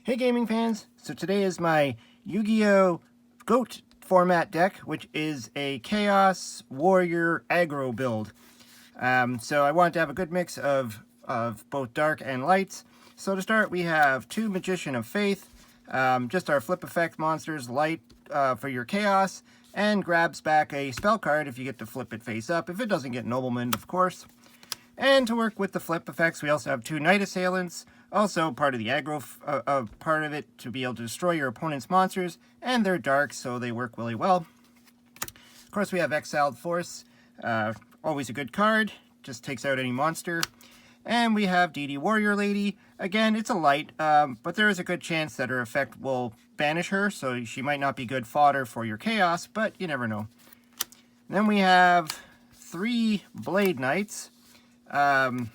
Hey gaming fans, so today is my Yu-Gi-Oh! Goat format deck, which is a Chaos Warrior Aggro build. So I wanted to have a good mix of both dark and lights. So to start, we have two Magician of Faith, just our flip effect monsters, light for your Chaos, and grabs back a spell card if you get to flip it face up, if it doesn't get Nobleman, of course. And to work with the flip effects, we also have two Night Assailants, also part of the aggro part of it, to be able to destroy your opponent's monsters, and they're dark, so they work really well. Of course, we have Exiled Force, always a good card, just takes out any monster. And we have DD Warrior Lady. Again, it's a light, but there is a good chance that her effect will banish her, so she might not be good fodder for your Chaos, but you never know. And then we have three Blade Knights. Let's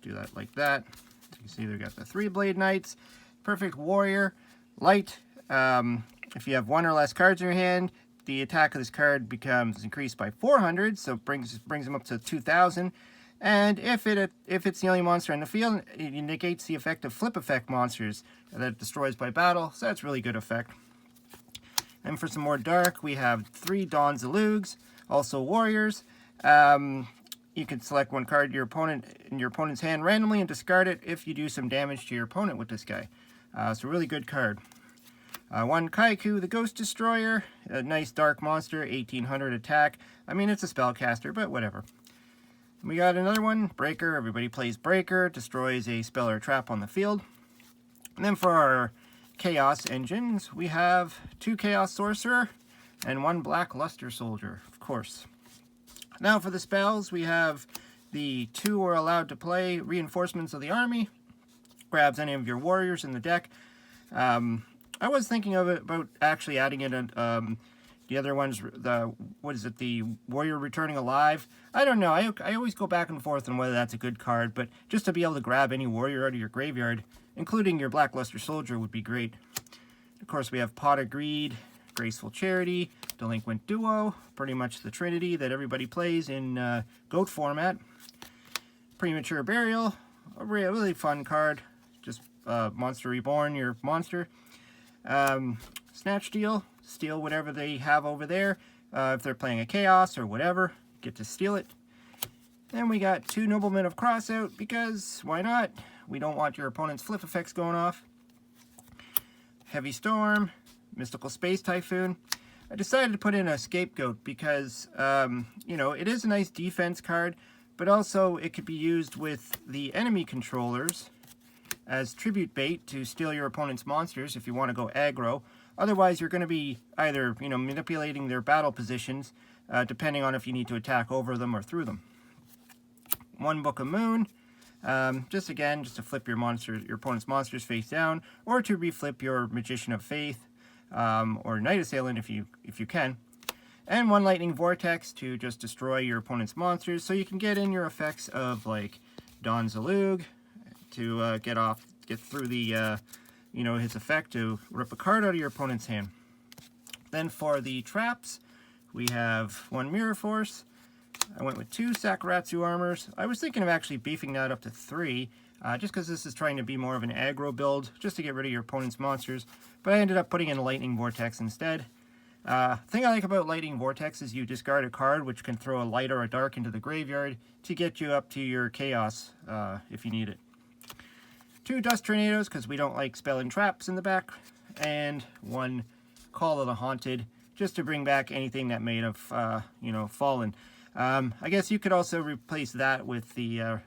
do that like that. So you see, they've got the three Blade Knights. Perfect Warrior. Light. If you have one or less cards in your hand, the attack of this card becomes increased by 400, so it brings them up to 2,000. And if it's the only monster in the field, it negates the effect of flip effect monsters that it destroys by battle, so that's really good effect. And for some more dark, we have three Dawn Zalugs, also warriors. You can select one card in your opponent's hand randomly and discard it if you do some damage to your opponent with this guy. It's a really good card. One Kaiku, the Ghost Destroyer, a nice dark monster, 1800 attack. I mean, it's a spellcaster, but whatever. We got another one, Breaker. Everybody plays Breaker, destroys a spell or trap on the field. And then for our Chaos engines, we have two Chaos Sorcerer and one Black Luster Soldier, of course. Now for the spells, we have the two are allowed to play Reinforcements of the Army. Grabs any of your warriors in the deck. I was thinking about actually adding in the other ones, the Warrior Returning Alive. I don't know, I always go back and forth on whether that's a good card, but just to be able to grab any warrior out of your graveyard, including your Black Luster Soldier, would be great. Of course, we have Pot of Greed, Graceful Charity, Delinquent Duo, pretty much the trinity that everybody plays in GOAT format. Premature Burial, a really fun card, just Monster Reborn, your monster. Snatch Steal, steal whatever they have over there. If they're playing a Chaos or whatever, get to steal it. Then we got two Noblemen of Crossout, because why not? We don't want your opponent's flip effects going off. Heavy Storm, Mystical Space Typhoon. I decided to put in a Scapegoat because, you know, it is a nice defense card, but also it could be used with the enemy controllers as tribute bait to steal your opponent's monsters if you want to go aggro. Otherwise, you're going to be either, you know, manipulating their battle positions, depending on if you need to attack over them or through them. One Book of Moon, just to flip your opponent's monsters face down, or to reflip your Magician of Faith, or Night Assailant if you can. And one Lightning Vortex to just destroy your opponent's monsters, so you can get in your effects of like Dawn Zalug to get through the his effect to rip a card out of your opponent's hand. Then for the traps, we have one Mirror Force. I went with two Sakuratsu Armors. I was thinking of actually beefing that up to 3, just because this is trying to be more of an aggro build, just to get rid of your opponent's monsters. But I ended up putting in a Lightning Vortex instead. Thing I like about Lightning Vortex is you discard a card which can throw a light or a dark into the graveyard to get you up to your Chaos if you need it. Two Dust Tornadoes, because we don't like spell and traps in the back. And one Call of the Haunted, just to bring back anything that may have, fallen. I guess you could also replace that with the,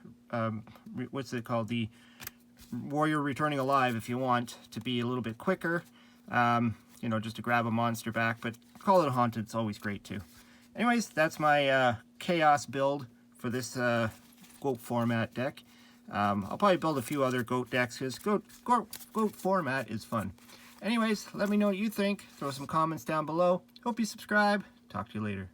what's it called? The Warrior Returning Alive if you want to be a little bit quicker. Just to grab a monster back. But Call of the Haunted is always great too. Anyways, that's my Chaos build for this GOAT format deck. I'll probably build a few other GOAT decks because GOAT format is fun. Anyways, let me know what you think. Throw some comments down below. Hope you subscribe. Talk to you later.